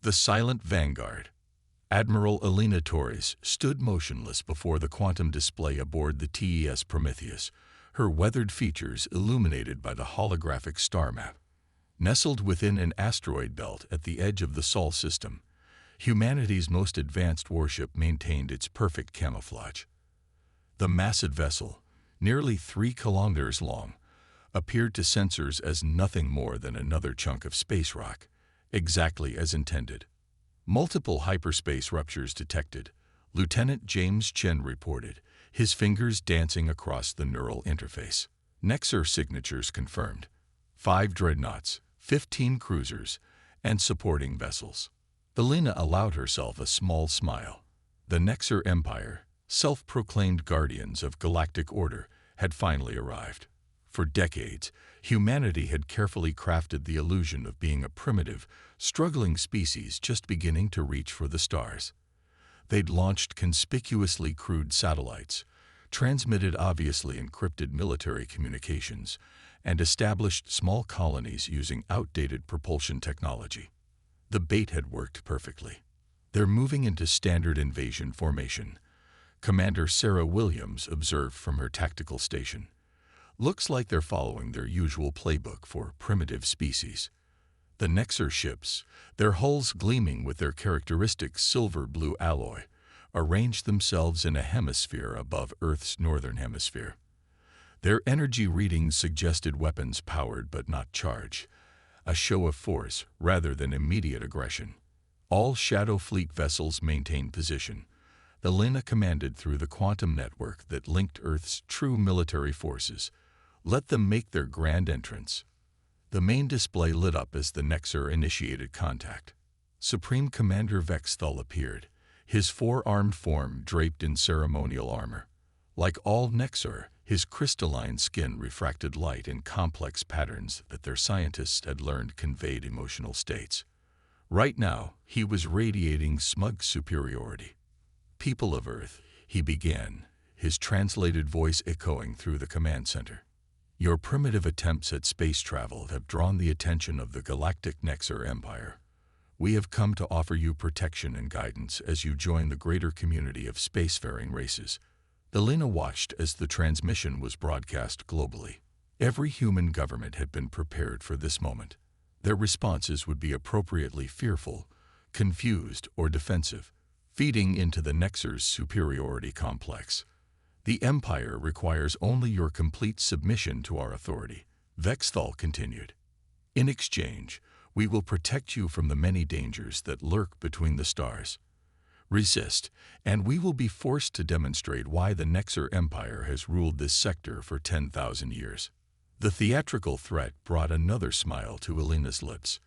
The silent vanguard. Admiral Elena Torres stood motionless before the quantum display aboard the TES Prometheus, her weathered features illuminated by the holographic star map. Nestled within an asteroid belt at the edge of the Sol system, humanity's most advanced warship maintained its perfect camouflage. The massive vessel, nearly 3 kilometers long, appeared to sensors as nothing more than another chunk of space rock, exactly as intended. Multiple hyperspace ruptures detected, Lieutenant James Chen reported, his fingers dancing across the neural interface. Nexar signatures confirmed. 5 dreadnoughts, 15 cruisers, and supporting vessels. Elena allowed herself a small smile. The Nexar Empire, self-proclaimed guardians of galactic order, had finally arrived. For decades, humanity had carefully crafted the illusion of being a primitive, struggling species just beginning to reach for the stars. They'd launched conspicuously crude satellites, transmitted obviously encrypted military communications, and established small colonies using outdated propulsion technology. The bait had worked perfectly. They're moving into standard invasion formation, Commander Sarah Williams observed from her tactical station. Looks like they're following their usual playbook for primitive species. The Nexar ships, their hulls gleaming with their characteristic silver-blue alloy, arranged themselves in a hemisphere above Earth's northern hemisphere. Their energy readings suggested weapons powered but not charged, a show of force rather than immediate aggression. All Shadow Fleet vessels maintained position. Elena commanded through the quantum network that linked Earth's true military forces. Let them make their grand entrance. The main display lit up as the Nexar initiated contact. Supreme Commander Vexthal appeared, his four-armed form draped in ceremonial armor. Like all Nexar, his crystalline skin refracted light in complex patterns that their scientists had learned conveyed emotional states. Right now, he was radiating smug superiority. "People of Earth," he began, his translated voice echoing through the command center. "Your primitive attempts at space travel have drawn the attention of the galactic Nexar Empire. We have come to offer you protection and guidance as you join the greater community of spacefaring races." Elena watched as the transmission was broadcast globally. Every human government had been prepared for this moment. Their responses would be appropriately fearful, confused, or defensive, feeding into the Nexar's superiority complex. "The Empire requires only your complete submission to our authority," Vexthal continued. "In exchange, we will protect you from the many dangers that lurk between the stars. Resist, and we will be forced to demonstrate why the Nexar Empire has ruled this sector for 10,000 years." The theatrical threat brought another smile to Elena's lips.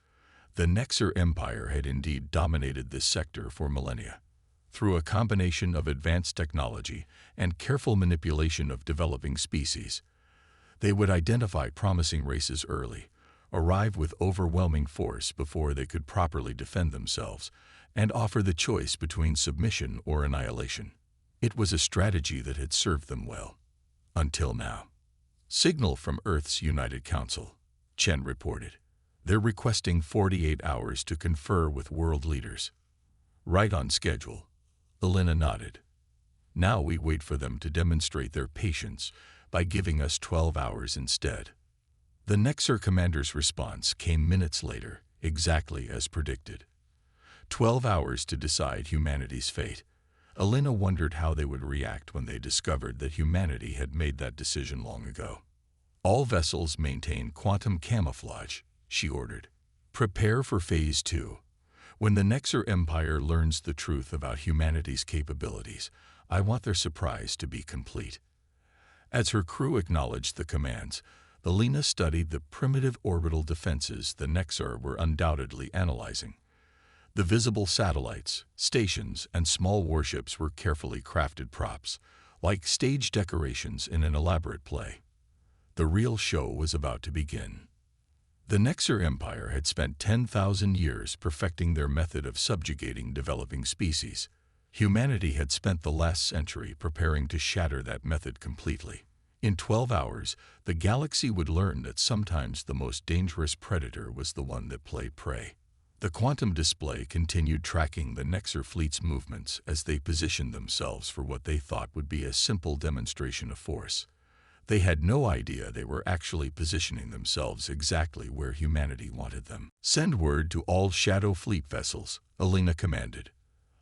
The Nexar Empire had indeed dominated this sector for millennia. Through a combination of advanced technology and careful manipulation of developing species, they would identify promising races early, arrive with overwhelming force before they could properly defend themselves, and offer the choice between submission or annihilation. It was a strategy that had served them well. Until now. "Signal from Earth's United Council," Chen reported. "They're requesting 48 hours to confer with world leaders." "Right on schedule," Elena nodded. "Now we wait for them to demonstrate their patience by giving us 12 hours instead." The Nexar commander's response came minutes later, exactly as predicted. 12 hours to decide humanity's fate. Elena wondered how they would react when they discovered that humanity had made that decision long ago. "All vessels maintain quantum camouflage," she ordered. "Prepare for Phase 2. When the Nexar Empire learns the truth about humanity's capabilities, I want their surprise to be complete." As her crew acknowledged the commands, Elena studied the primitive orbital defenses the Nexar were undoubtedly analyzing. The visible satellites, stations, and small warships were carefully crafted props, like stage decorations in an elaborate play. The real show was about to begin. The Nexar Empire had spent 10,000 years perfecting their method of subjugating developing species. Humanity had spent the last century preparing to shatter that method completely. In 12 hours, the galaxy would learn that sometimes the most dangerous predator was the one that played prey. The quantum display continued tracking the Nexar fleet's movements as they positioned themselves for what they thought would be a simple demonstration of force. They had no idea they were actually positioning themselves exactly where humanity wanted them. "Send word to all Shadow Fleet vessels," Alina commanded.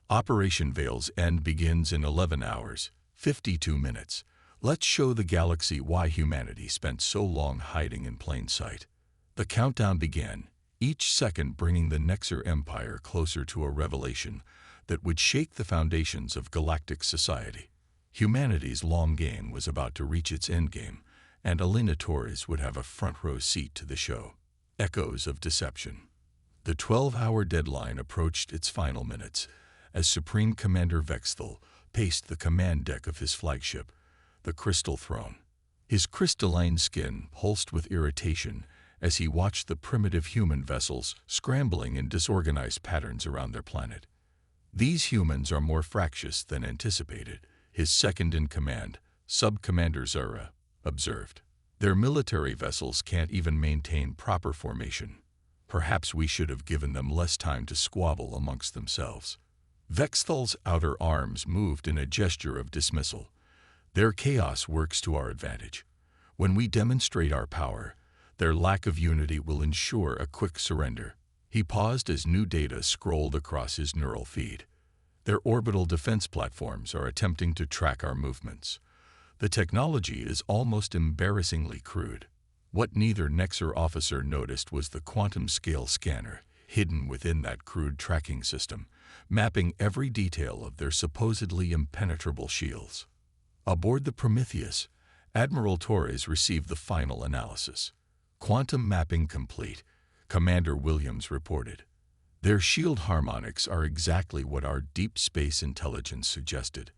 "Operation Veil's End begins in 11 hours, 52 minutes. Let's show the galaxy why humanity spent so long hiding in plain sight." The countdown began, each second bringing the Nexar Empire closer to a revelation that would shake the foundations of galactic society. Humanity's long game was about to reach its endgame, and Alina Torres would have a front-row seat to the show. Echoes of deception. The 12-hour deadline approached its final minutes as Supreme Commander Vexthal paced the command deck of his flagship, the Crystal Throne. His crystalline skin pulsed with irritation as he watched the primitive human vessels scrambling in disorganized patterns around their planet. "These humans are more fractious than anticipated," his second-in-command, Sub-Commander Zara, observed. "Their military vessels can't even maintain proper formation. Perhaps we should have given them less time to squabble amongst themselves." Vexthal's outer arms moved in a gesture of dismissal. "Their chaos works to our advantage. When we demonstrate our power, their lack of unity will ensure a quick surrender." He paused as new data scrolled across his neural feed. "Their orbital defense platforms are attempting to track our movements. The technology is almost embarrassingly crude." What neither Nexar officer noticed was the quantum-scale scanner hidden within that crude tracking system, mapping every detail of their supposedly impenetrable shields. Aboard the Prometheus, Admiral Torres received the final analysis. "Quantum mapping complete," Commander Williams reported. "Their shield harmonics are exactly what our deep space intelligence suggested.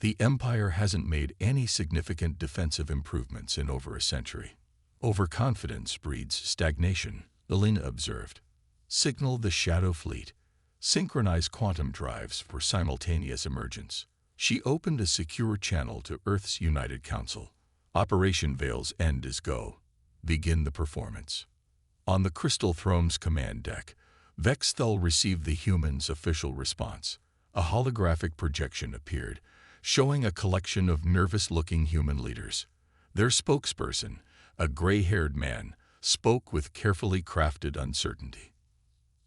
The Empire hasn't made any significant defensive improvements in over a century." "Overconfidence breeds stagnation," Alina observed. "Signal the Shadow Fleet. Synchronize quantum drives for simultaneous emergence." She opened a secure channel to Earth's United Council. "Operation Veil's End is go. Begin the performance." On the Crystal Throne's command deck, Vexthal received the humans' official response. A holographic projection appeared, showing a collection of nervous-looking human leaders. Their spokesperson, a gray-haired man, spoke with carefully crafted uncertainty.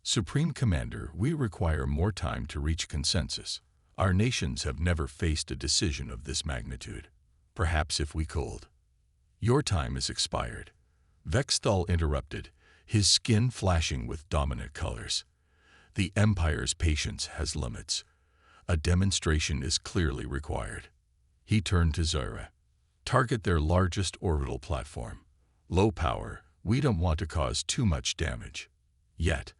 "Supreme Commander, we require more time to reach consensus. Our nations have never faced a decision of this magnitude. Perhaps if we could." "Your time has expired," Vexthal interrupted, his skin flashing with dominant colors. "The Empire's patience has limits. A demonstration is clearly required." He turned to Zara. "Target their largest orbital platform. Low power, we don't want to cause too much damage." Yet,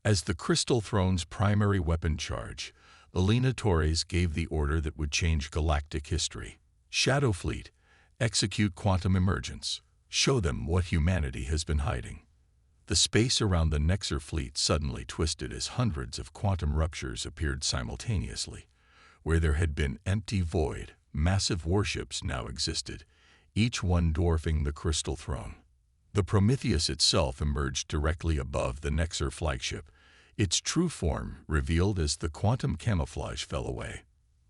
as the Crystal Throne's primary weapon charge, Alina Torres gave the order that would change galactic history. "Shadow Fleet, execute quantum emergence. Show them what humanity has been hiding." The space around the Nexar fleet suddenly twisted as hundreds of quantum ruptures appeared simultaneously. Where there had been empty void, massive warships now existed, each one dwarfing the Crystal Throne. The Prometheus itself emerged directly above the Nexar flagship, its true form revealed as the quantum camouflage fell away.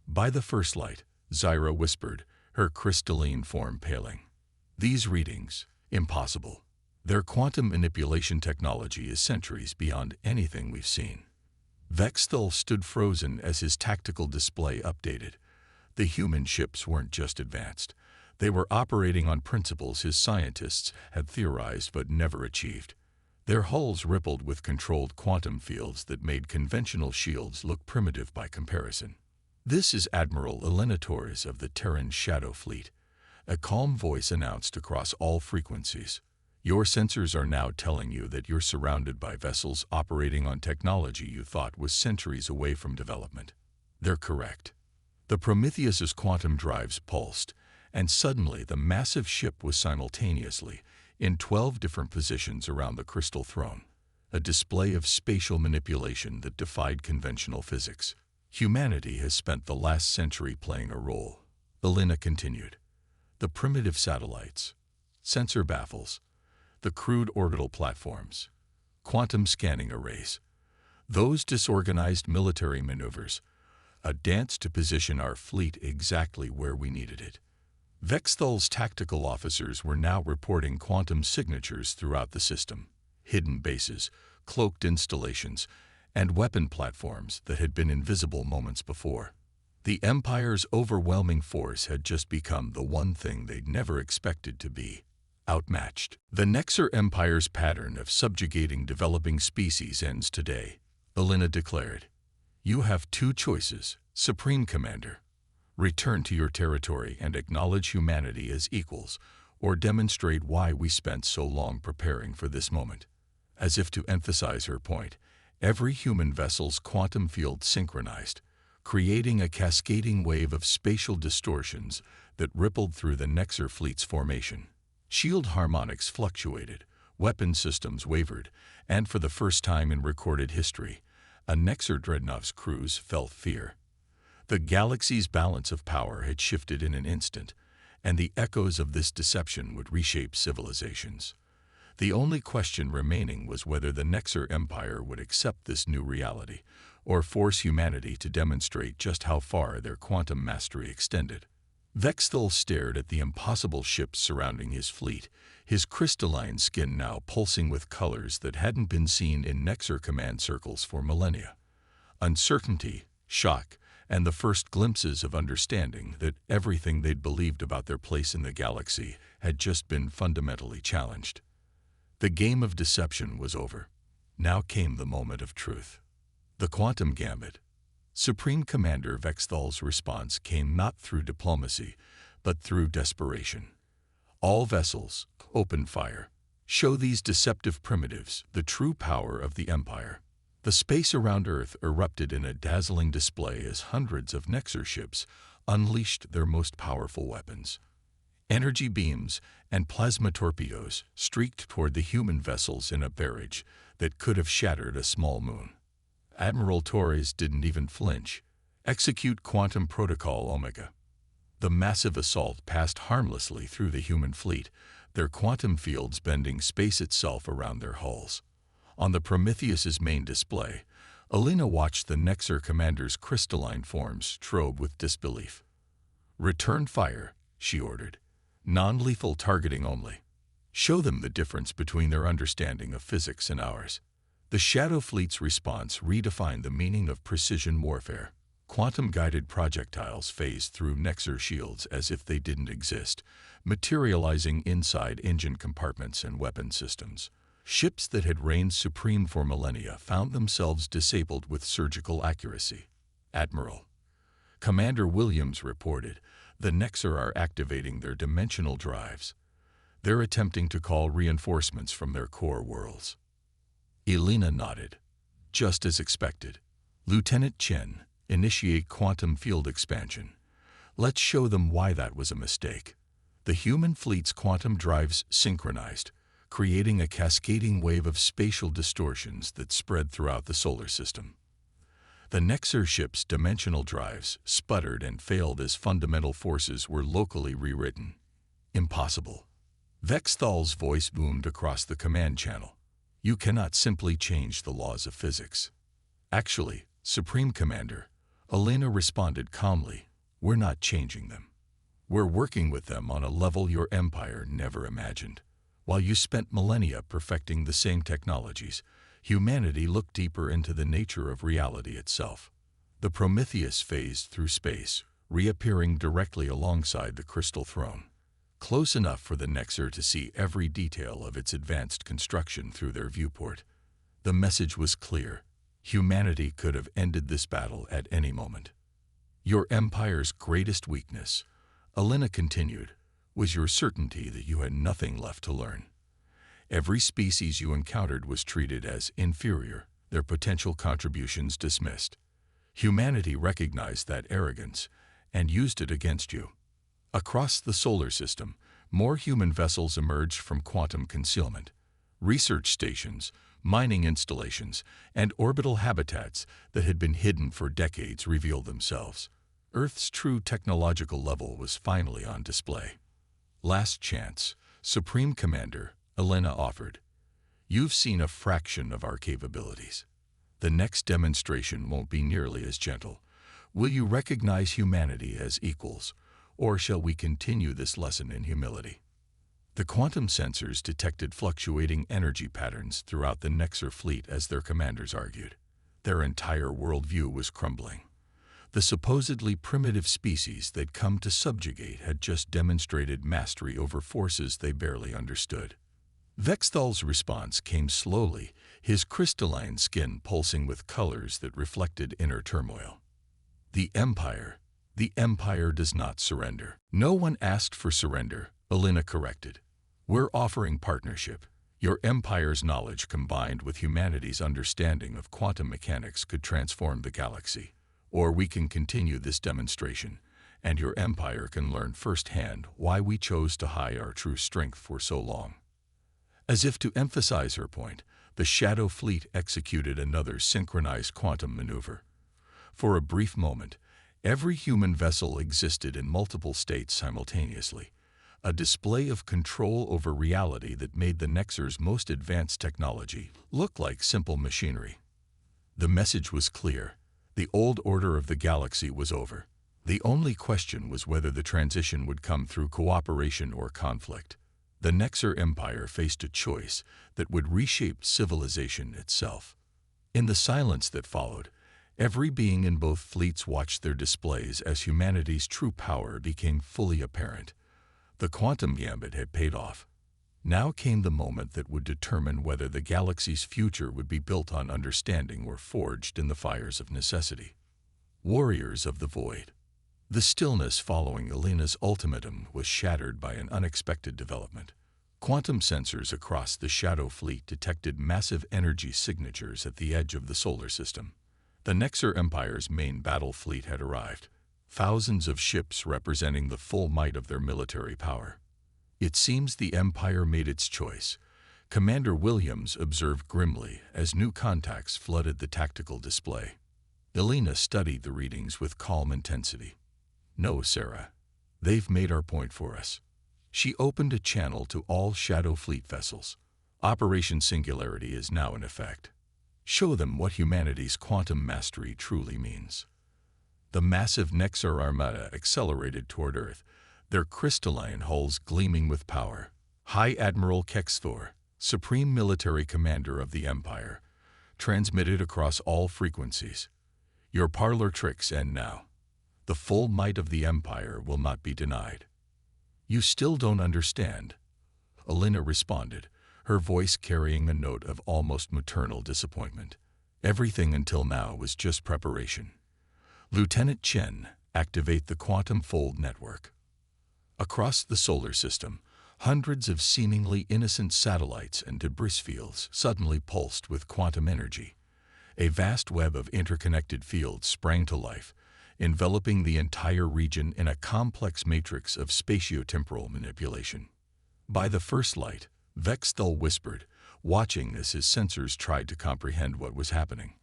"By the first light," Zyra whispered, her crystalline form paling. "These readings, impossible. Their quantum manipulation technology is centuries beyond anything we've seen." Vexthal stood frozen as his tactical display updated. The human ships weren't just advanced. They were operating on principles his scientists had theorized but never achieved. Their hulls rippled with controlled quantum fields that made conventional shields look primitive by comparison. "This is Admiral Alina Torres of the Terran Shadow Fleet," a calm voice announced across all frequencies. "Your sensors are now telling you that you're surrounded by vessels operating on technology you thought was centuries away from development. They're correct." The Prometheus's quantum drives pulsed, and suddenly the massive ship was simultaneously in 12 different positions around the Crystal Throne, a display of spatial manipulation that defied conventional physics. "Humanity has spent the last century playing a role," Alina continued. "The primitive satellites, sensor baffles, the crude orbital platforms. quantum scanning arrays. Those disorganized military maneuvers, a dance to position our fleet exactly where we needed it. Vexthal's tactical officers were now reporting quantum signatures throughout the system, hidden bases, cloaked installations, and weapon platforms that had been invisible moments before. The Empire's overwhelming force had just become the one thing they'd never expected to be: outmatched. The Nexar Empire's pattern of subjugating developing species ends today, Alina declared. You have two choices, Supreme Commander. Return to your territory and acknowledge humanity as equals, or demonstrate why we spent so long preparing for this moment. As if to emphasize her point, every human vessel's quantum field synchronized, creating a cascading wave of spatial distortions that rippled through the Nexar fleet's formation. Shield harmonics fluctuated, weapon systems wavered, and for the first time in recorded history, a Nexar dreadnought's crews felt fear. The galaxy's balance of power had shifted in an instant, and the echoes of this deception would reshape civilizations. The only question remaining was whether the Nexar Empire would accept this new reality, or force humanity to demonstrate just how far their quantum mastery extended. Vexthal stared at the impossible ships surrounding his fleet, his crystalline skin now pulsing with colors that hadn't been seen in Nexar command circles for millennia. Uncertainty, shock, and the first glimpses of understanding that everything they'd believed about their place in the galaxy had just been fundamentally challenged. The game of deception was over. Now came the moment of truth. The quantum gambit. Supreme Commander Vexthal's response came not through diplomacy, but through desperation. All vessels, open fire. Show these deceptive primitives the true power of the Empire. The space around Earth erupted in a dazzling display as hundreds of Nexar ships unleashed their most powerful weapons. Energy beams and plasma torpedoes streaked toward the human vessels in a barrage that could have shattered a small moon. Admiral Torres didn't even flinch. Execute Quantum Protocol Omega. The massive assault passed harmlessly through the human fleet, their quantum fields bending space itself around their hulls. On the Prometheus's main display, Alina watched the Nexar commander's crystalline forms strobe with disbelief. Return fire, she ordered. Non-lethal targeting only. Show them the difference between their understanding of physics and ours. The Shadow Fleet's response redefined the meaning of precision warfare. Quantum-guided projectiles phased through Nexar shields as if they didn't exist, materializing inside engine compartments and weapon systems. Ships that had reigned supreme for millennia found themselves disabled with surgical accuracy. Admiral Commander Williams reported, the Nexar are activating their dimensional drives. They're attempting to call reinforcements from their core worlds. Alina nodded. Just as expected. Lieutenant Chen, initiate quantum field expansion. Let's show them why that was a mistake. The human fleet's quantum drives synchronized, creating a cascading wave of spatial distortions that spread throughout the solar system. The Nexar ship's dimensional drives sputtered and failed as fundamental forces were locally rewritten. Impossible. Vexthal's voice boomed across the command channel. You cannot simply change the laws of physics. Actually, Supreme Commander, Alina responded calmly, we're not changing them. We're working with them on a level your empire never imagined. While you spent millennia perfecting the same technologies, humanity looked deeper into the nature of reality itself. The Prometheus phased through space, reappearing directly alongside the Crystal Throne, close enough for the Nexar to see every detail of its advanced construction through their viewport. The message was clear. Humanity could have ended this battle at any moment. Your empire's greatest weakness, Alina continued, was your certainty that you had nothing left to learn. Every species you encountered was treated as inferior, their potential contributions dismissed. Humanity recognized that arrogance and used it against you. Across the solar system, more human vessels emerged from quantum concealment. Research stations, mining installations, and orbital habitats that had been hidden for decades revealed themselves. Earth's true technological level was finally on display. Last chance, Supreme Commander, Alina offered. You've seen a fraction of our capabilities. The next demonstration won't be nearly as gentle. Will you recognize humanity as equals, or shall we continue this lesson in humility? The quantum sensors detected fluctuating energy patterns throughout the Nexar fleet as their commanders argued. Their entire worldview was crumbling. The supposedly primitive species they'd come to subjugate had just demonstrated mastery over forces they barely understood. Vexthal's response came slowly, his crystalline skin pulsing with colors that reflected inner turmoil. The Empire does not surrender. No one asked for surrender, Alina corrected. We're offering partnership. Your Empire's knowledge combined with humanity's understanding of quantum mechanics could transform the galaxy. Or we can continue this demonstration, and your Empire can learn firsthand why we chose to hide our true strength for so long. As if to emphasize her point, the Shadow Fleet executed another synchronized quantum maneuver. For a brief moment, every human vessel existed in multiple states simultaneously, a display of control over reality that made the Nexar's most advanced technology look like simple machinery. The message was clear. The old order of the galaxy was over. The only question was whether the transition would come through cooperation or conflict. The Nexar Empire faced a choice that would reshape civilization itself. In the silence that followed, every being in both fleets watched their displays as humanity's true power became fully apparent. The quantum gambit had paid off. Now came the moment that would determine whether the galaxy's future would be built on understanding or forged in the fires of necessity. Warriors of the Void. The stillness following Alina's ultimatum was shattered by an unexpected development. Quantum sensors across the Shadow Fleet detected massive energy signatures at the edge of the solar system. The Nexar Empire's main battle fleet had arrived, thousands of ships representing the full might of their military power. It seems the Empire made its choice, Commander Williams observed grimly as new contacts flooded the tactical display. Alina studied the readings with calm intensity. No, Sarah. They've made our point for us. She opened a channel to all Shadow Fleet vessels. Operation Singularity is now in effect. Show them what humanity's quantum mastery truly means. The massive Nexar Armada accelerated toward Earth, their crystalline hulls gleaming with power. High Admiral Kexthor, Supreme Military Commander of the Empire, transmitted across all frequencies. Your parlor tricks end now. The full might of the Empire will not be denied. You still don't understand, Alina responded, her voice carrying a note of almost maternal disappointment. Everything until now was just preparation. Lieutenant Chen, activate the Quantum Fold Network. Across the solar system, hundreds of seemingly innocent satellites and debris fields suddenly pulsed with quantum energy. A vast web of interconnected fields sprang to life, enveloping the entire region in a complex matrix of spatiotemporal manipulation. By the first light, Vexthal whispered, watching as his sensors tried to comprehend what was happening.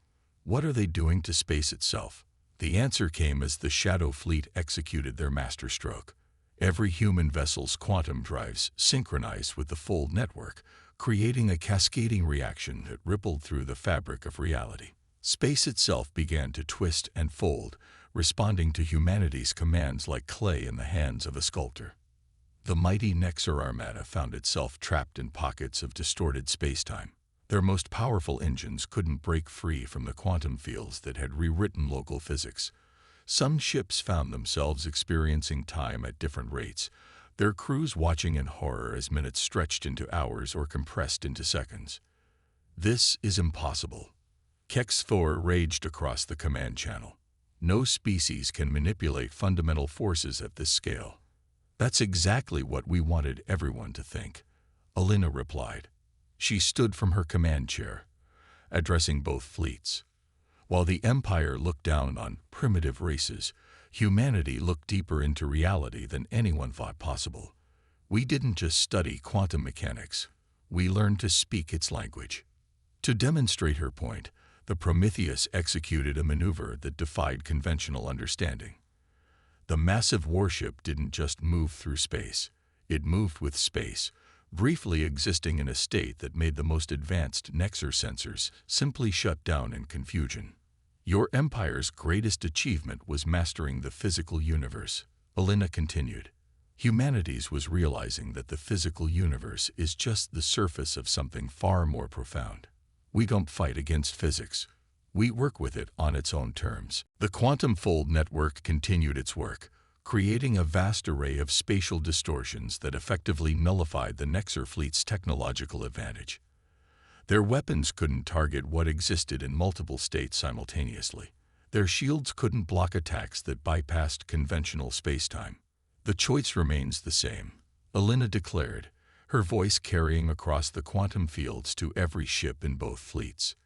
What are they doing to space itself? The answer came as the Shadow Fleet executed their masterstroke. Every human vessel's quantum drives synchronized with the Fold network, creating a cascading reaction that rippled through the fabric of reality. Space itself began to twist and fold, responding to humanity's commands like clay in the hands of a sculptor. The mighty Nexar Armada found itself trapped in pockets of distorted spacetime. Their most powerful engines couldn't break free from the quantum fields that had rewritten local physics. Some ships found themselves experiencing time at different rates, their crews watching in horror as minutes stretched into hours or compressed into seconds. This is impossible. Kexthor raged across the command channel. No species can manipulate fundamental forces at this scale. That's exactly what we wanted everyone to think, Alina replied. She stood from her command chair, addressing both fleets. While the Empire looked down on primitive races, humanity looked deeper into reality than anyone thought possible. We didn't just study quantum mechanics, we learned to speak its language. To demonstrate her point, the Prometheus executed a maneuver that defied conventional understanding. The massive warship didn't just move through space, it moved with space, briefly existing in a state that made the most advanced Nexar sensors simply shut down in confusion. Your empire's greatest achievement was mastering the physical universe, Alina continued. Humanity's was realizing that the physical universe is just the surface of something far more profound. We don't fight against physics. We work with it on its own terms. The quantum fold network continued its work, creating a vast array of spatial distortions that effectively nullified the Nexar fleet's technological advantage. Their weapons couldn't target what existed in multiple states simultaneously. Their shields couldn't block attacks that bypassed conventional spacetime. The choice remains the same, Alina declared, her voice carrying across the quantum fields to every ship in both fleets.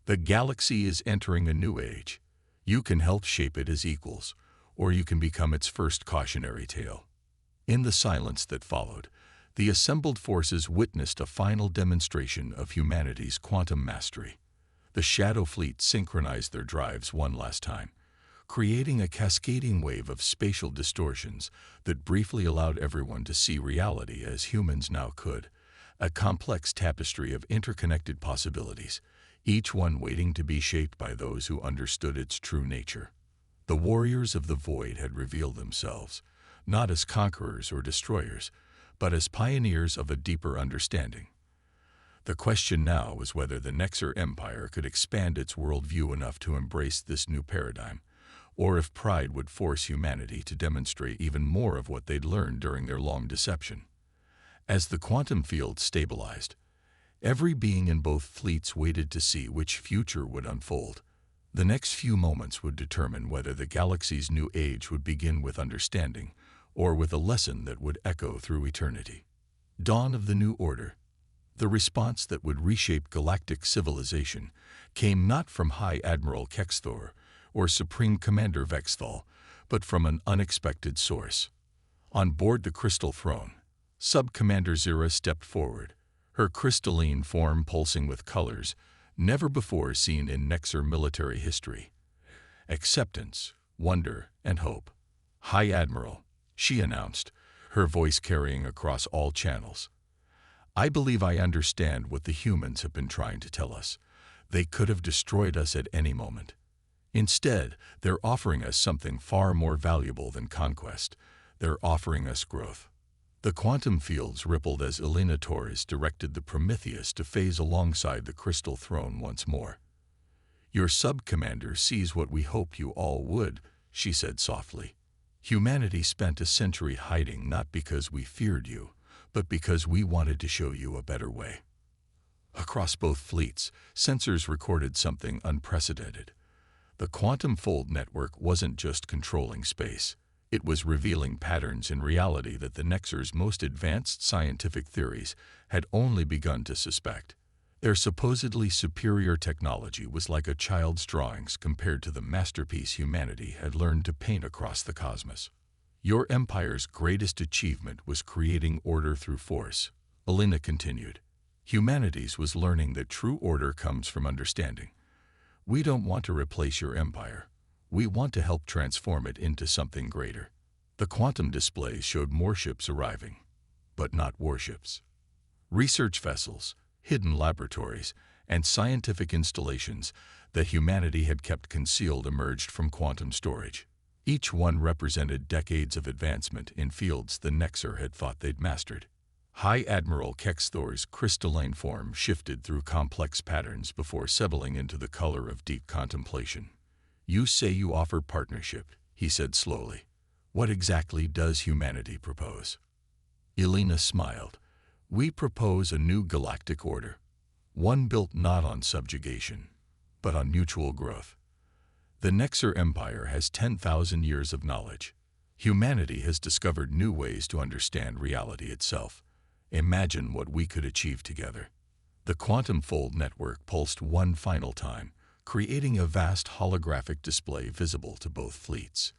The galaxy is entering a new age. You can help shape it as equals, or you can become its first cautionary tale. In the silence that followed, the assembled forces witnessed a final demonstration of humanity's quantum mastery. The Shadow Fleet synchronized their drives one last time, creating a cascading wave of spatial distortions that briefly allowed everyone to see reality as humans now could, a complex tapestry of interconnected possibilities, each one waiting to be shaped by those who understood its true nature. The warriors of the void had revealed themselves, not as conquerors or destroyers, but as pioneers of a deeper understanding. The question now was whether the Nexar Empire could expand its worldview enough to embrace this new paradigm, or if pride would force humanity to demonstrate even more of what they'd learned during their long deception. As the quantum field stabilized, every being in both fleets waited to see which future would unfold. The next few moments would determine whether the galaxy's new age would begin with understanding, or with a lesson that would echo through eternity. Dawn of the New Order. The response that would reshape galactic civilization came not from High Admiral Kexthor or Supreme Commander Vexthal, but from an unexpected source. On board the Crystal Throne, Sub-Commander Zira stepped forward, her crystalline form pulsing with colors never before seen in Nexar military history. Acceptance, wonder, and hope. High Admiral, she announced, her voice carrying across all channels. I believe I understand what the humans have been trying to tell us. They could have destroyed us at any moment. Instead, they're offering us something far more valuable than conquest. They're offering us growth. The quantum fields rippled as Alina Torres directed the Prometheus to phase alongside the Crystal Throne once more. Your sub-commander sees what we hoped you all would, she said softly. Humanity spent a century hiding not because we feared you, but because we wanted to show you a better way. Across both fleets, sensors recorded something unprecedented. The quantum fold network wasn't just controlling space. It was revealing patterns in reality that the Nexar's most advanced scientific theories had only begun to suspect. Their supposedly superior technology was like a child's drawings compared to the masterpiece humanity had learned to paint across the cosmos. Your empire's greatest achievement was creating order through force, Alina continued. Humanity's was learning that true order comes from understanding. We don't want to replace your empire. We want to help transform it into something greater. The quantum displays showed more ships arriving, but not warships. Research vessels, hidden laboratories, and scientific installations that humanity had kept concealed emerged from quantum storage. Each one represented decades of advancement in fields the Nexar had thought they'd mastered. High Admiral Kexthor's crystalline form shifted through complex patterns before settling into the color of deep contemplation. You say you offer partnership, he said slowly. What exactly does humanity propose? Alina smiled. We propose a new galactic order, one built not on subjugation, but on mutual growth. The Nexar Empire has 10,000 years of knowledge. Humanity has discovered new ways to understand reality itself. Imagine what we could achieve together. The quantum fold network pulsed one final time, creating a vast holographic display visible to both fleets.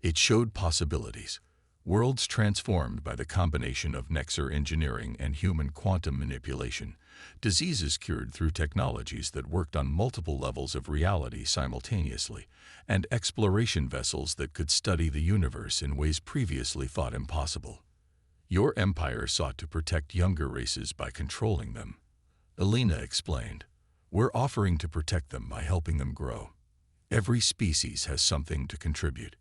It showed possibilities, worlds transformed by the combination of Nexar engineering and human quantum manipulation, diseases cured through technologies that worked on multiple levels of reality simultaneously, and exploration vessels that could study the universe in ways previously thought impossible. Your empire sought to protect younger races by controlling them. Elena explained, "We're offering to protect them by helping them grow. Every species has something to contribute."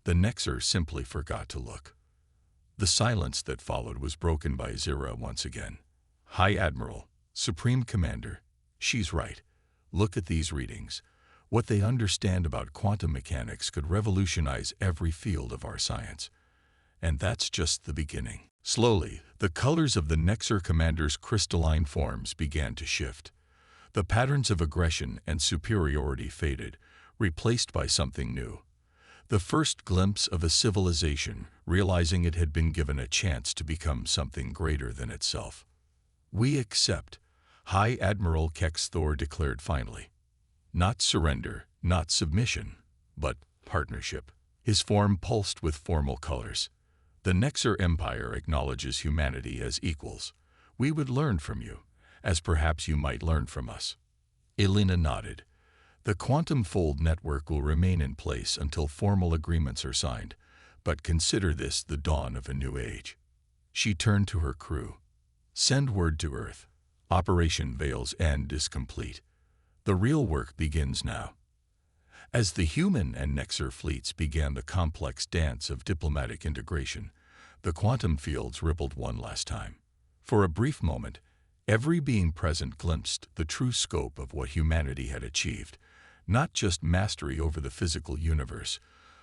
The Nexer simply forgot to look. The silence that followed was broken by Zira once again. "High Admiral, Supreme Commander, she's right. Look at these readings. What they understand about quantum mechanics could revolutionize every field of our science. And that's just the beginning." Slowly, the colors of the Nexer commander's crystalline forms began to shift. The patterns of aggression and superiority faded, replaced by something new. The first glimpse of a civilization, realizing it had been given a chance to become something greater than itself. "We accept," High Admiral Kexthor declared finally. "Not surrender, not submission, but partnership." His form pulsed with formal colors. "The Nexer Empire acknowledges humanity as equals. We would learn from you, as perhaps you might learn from us." Elena nodded. "The quantum fold network will remain in place until formal agreements are signed, but consider this the dawn of a new age." She turned to her crew. "Send word to Earth. Operation Veil's End is complete. The real work begins now." As the human and Nexer fleets began the complex dance of diplomatic integration, the quantum fields rippled one last time. For a brief moment, every being present glimpsed the true scope of what humanity had achieved, not just mastery over the physical universe,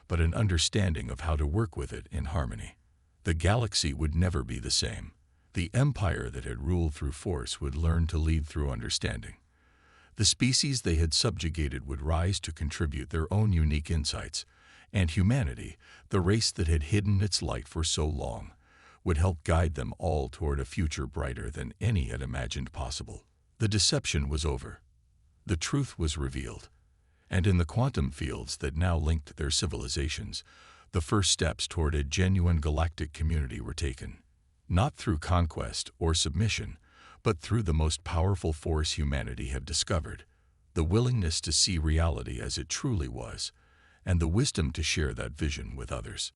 but an understanding of how to work with it in harmony. The galaxy would never be the same. The empire that had ruled through force would learn to lead through understanding. The species they had subjugated would rise to contribute their own unique insights, and humanity, the race that had hidden its light for so long, would help guide them all toward a future brighter than any had imagined possible. The deception was over. The truth was revealed. And in the quantum fields that now linked their civilizations, the first steps toward a genuine galactic community were taken. Not through conquest or submission, but through the most powerful force humanity had discovered, the willingness to see reality as it truly was, and the wisdom to share that vision with others.